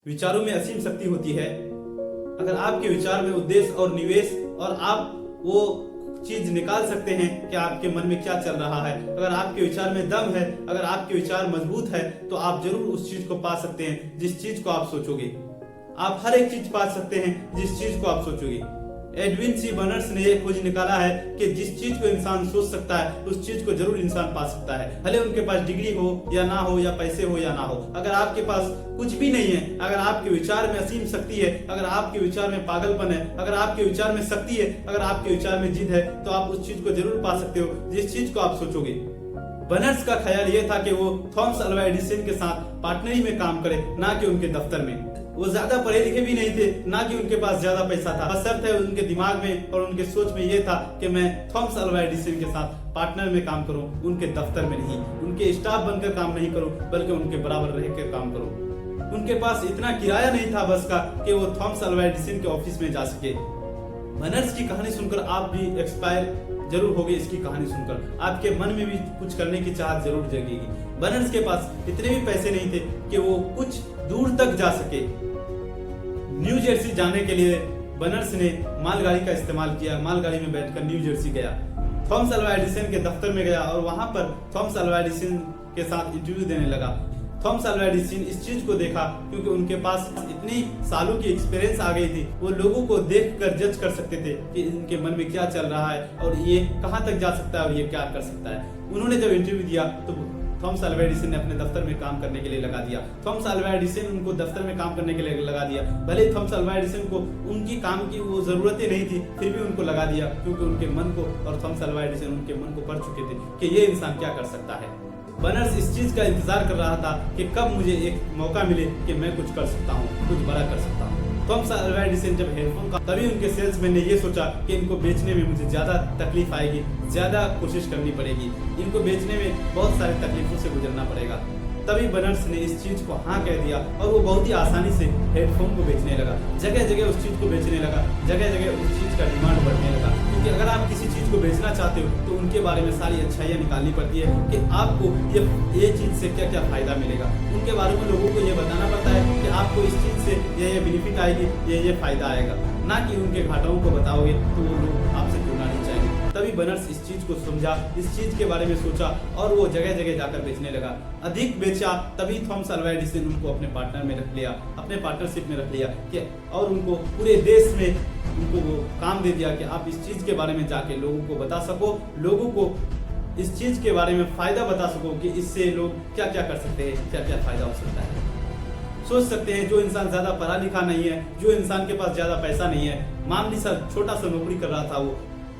विचारों में असीम शक्ति होती है। अगर आपके विचार में उद्देश्य और निवेश और आप वो चीज निकाल सकते हैं कि आपके मन में क्या चल रहा है, अगर आपके विचार में दम है, अगर आपके विचार मजबूत है, तो आप जरूर उस चीज को पा सकते हैं जिस चीज को आप सोचोगे। आप हर एक चीज पा सकते हैं जिस चीज को आप सोचोगे। एडविन सी बर्नर्स ने यह खोज निकाला है कि जिस चीज को इंसान सोच सकता है उस चीज को जरूर इंसान पा सकता है, भले उनके पास डिग्री हो या ना हो, या पैसे हो या ना हो। अगर आपके पास कुछ भी नहीं है, अगर आपके विचार में असीम शक्ति है, अगर आपके विचार में पागलपन है, अगर आपके विचार में शक्ति है, अगर आपके विचार में जिद है, तो आप उस चीज को जरूर पा सकते हो जिस चीज को आप सोचोगे। बर्नर्स का ख्याल ये था कि वो थॉमस अल्वा एडिसन के साथ पार्टनरी में काम करे, ना कि उनके दफ्तर में। वो ज्यादा पढ़े लिखे भी नहीं थे, ना कि उनके पास ज्यादा पैसा था। बशर्ते है उनके दिमाग में और उनके सोच में ये था कि मैं थॉमस अल्वा एडिसन के साथ पार्टनर में काम करूं, उनके दफ्तर में नहीं, उनके स्टाफ बनकर काम नहीं करूं, बल्कि उनके बराबर रहकर काम करूं। उनके पास इतना किराया नहीं था बस का कि वो थॉमस अल्वा एडिसन के ऑफिस में जा सके। बर्नर्स की कहानी सुनकर आप भी इंस्पायर जरूर होगे। इसकी कहानी सुनकर आपके मन में भी कुछ करने की चाहत जरूर जगेगी। बर्नर्स के पास इतने भी पैसे नहीं थे कि वो कुछ दूर तक जा सके। न्यू जर्सी जाने के लिए बर्नर्स ने मालगाड़ी का इस्तेमाल किया। मालगाड़ी में बैठकर न्यू जर्सी गया, थॉमस अल्वा एडिसन के दफ्तर में गया और वहां पर थॉमस अल्वा एडिसन के साथ इंटरव्यू देने लगा। थॉमस अल्वा एडिसन इस चीज को देखा क्योंकि उनके पास इतनी सालों की एक्सपीरियंस आ गई थी। वो लोगों को देखकर जज कर सकते थे कि इनके मन में क्या चल रहा है और ये कहां तक जा सकता है और ये क्या कर सकता है। उन्होंने जब इंटरव्यू दिया तो थॉमस अल्वा एडिसन ने अपने दफ्तर में काम करने के लिए लगा दिया। थॉमस अल्वा एडिसन उनको दफ्तर में काम करने के लिए लगा दिया। भले थॉमस अल्वा एडिसन को उनकी काम की वो जरूरतें नहीं थी, फिर भी उनको लगा दिया क्योंकि उनके मन को और थॉमस अल्वा एडिसन उनके मन को पढ़ चुके थे कि ये इंसान क्या कर सकता है। बर्नर्स इस चीज का इंतजार कर रहा था कि कब मुझे एक मौका मिले कि मैं कुछ कर सकता हूँ, कुछ बड़ा कर सकता हूँ। थॉमस अल्वा एडिसन जब हेडफोन का, तभी उनके सेल्समैन ने ये सोचा कि इनको बेचने में मुझे ज्यादा तकलीफ आएगी, ज्यादा कोशिश करनी पड़ेगी, इनको बेचने में बहुत सारी तकलीफों से गुजरना पड़ेगा। तभी बर्नर्स ने इस चीज को हाँ कह दिया और वो बहुत ही आसानी से हेडफोन को बेचने लगा। जगह जगह उस चीज को बेचने लगा, जगह जगह उस चीज का डिमांड बढ़ने लगा। क्योंकि अगर आप किसी चीज को बेचना चाहते हो तो उनके बारे में सारी अच्छाइयाँ निकालनी पड़ती है कि आपको ये चीज से क्या क्या फायदा मिलेगा। उनके बारे में लोगों को ये बताना पड़ता है कि आपको इस चीज से ये बेनिफिट आएगी, ये फायदा आएगा, ना कि उनके घाटाओं को बताओगे तो वो लोग आपसे जुड़ना नहीं चाहेंगे। तभी बर्नर्स इस चीज को समझा, इस चीज के बारे में सोचा और वो जगह जगह जाकर बेचने लगा, अधिक बेचा। तभी थॉमस अल्वा एडिसन उनको अपने पार्टनर में रख लिया, अपने पार्टनरशिप में रख लिया कि और उनको पूरे देश में उनको वो काम दे दिया कि आप इस चीज के बारे में जाके लोगों को बता सको, लोगों को इस चीज के बारे में फायदा बता सको कि इससे लोग क्या क्या कर सकते हैं, क्या क्या फायदा हो सकता है। सोच सकते हैं जो इंसान ज्यादा पढ़ा लिखा नहीं है, जो इंसान के पास ज्यादा पैसा नहीं है, मामूली सा छोटा सा नौकरी कर रहा था वो,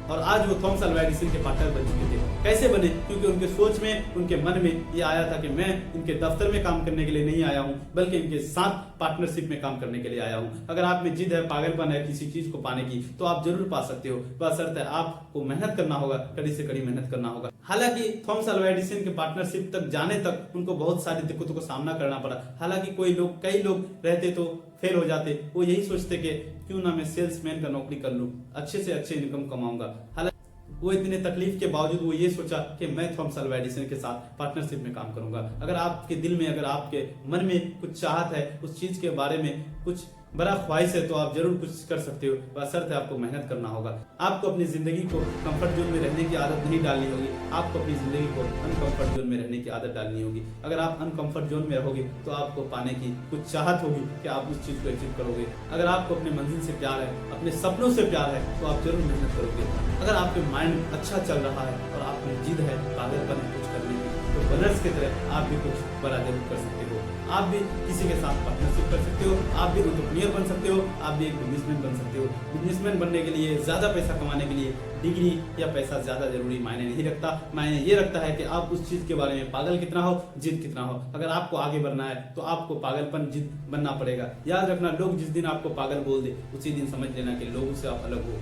और आज वो थॉमस अल्वा एडिसन के पार्टनर बन चुके थे। कैसे बने? क्योंकि उनके सोच में, उनके मन में ये आया था कि मैं इनके दफ्तर में काम करने के लिए नहीं आया हूँ, बल्कि इनके साथ पार्टनरशिप में काम करने के लिए आया हूँ। अगर आप में जिद है, पागलपन है किसी चीज को पाने की, तो आप जरूर पा सकते हो। बशर्ते है आपको मेहनत करना होगा, कड़ी से कड़ी मेहनत करना होगा। हालांकि थॉमस अल्वा एडिसन के पार्टनरशिप तक जाने तक उनको बहुत सारी दिक्कतों का सामना करना पड़ा। हालांकि कई लोग रहते तो फेल हो जाते। वो यही सोचते कि क्यों ना मैं सेल्समैन का नौकरी कर लूं, अच्छे से अच्छे इनकम कमाऊंगा। हालांकि वो इतने तकलीफ के बावजूद वो ये सोचा कि मैं थॉमस अल्वा एडिसन के साथ पार्टनरशिप में काम करूंगा। अगर आपके दिल में, अगर आपके मन में कुछ चाहत है, उस चीज के बारे में कुछ बड़ा ख्वाहिश है, तो आप जरूर कुछ कर सकते हो। बशर्ते आपको मेहनत करना होगा। आपको अपनी जिंदगी को कंफर्ट जोन में रहने की आदत नहीं डालनी होगी, आपको अपनी जिंदगी को अनकंफर्ट जोन में रहने की आदत डालनी होगी। अगर आप अनकंफर्ट जोन में रहोगे तो आपको पाने की कुछ चाहत होगी कि आप उस चीज को अचीव करोगे। अगर आपको अपने मंजिल से प्यार है, अपने सपनों से प्यार है, तो आप जरूर मेहनत करोगे। अगर आपके माइंड अच्छा चल रहा है और आप में जिद है, पागलपन है कुछ करने की, तो बर्नर्स की तरह आप भी कुछ बड़ा जरूर कर सकते हो। आप भी किसी के साथ पार्टनरशिप कर सकते हो, आप भी एंटरप्रेन्योर बन सकते हो, आप भी एक बिजनेसमैन बन सकते हो। बिजनेसमैन बनने के लिए, ज्यादा पैसा कमाने के लिए डिग्री या पैसा ज्यादा जरूरी मायने नहीं रखता। मायने ये रखता है कि आप उस चीज के बारे में पागल कितना हो, जिद कितना हो। अगर आपको आगे बढ़ना है तो आपको पागलपन, जिद बनना पड़ेगा। याद रखना, लोग जिस दिन आपको पागल बोल दे उसी दिन समझ लेना कि लोगों से आप अलग हो।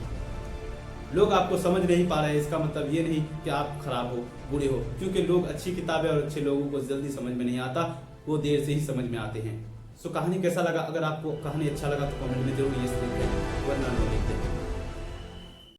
लोग आपको समझ नहीं पा रहे हैं, इसका मतलब ये नहीं कि आप खराब हो, बुरे हो, क्योंकि लोग अच्छी किताबें और अच्छे लोगों को जल्दी समझ में नहीं आता, वो देर से ही समझ में आते हैं। सो कहानी कैसा लगा? अगर आपको कहानी अच्छा लगा तो कमेंट में जरूर ये लिखें, वरना नहीं लिखते।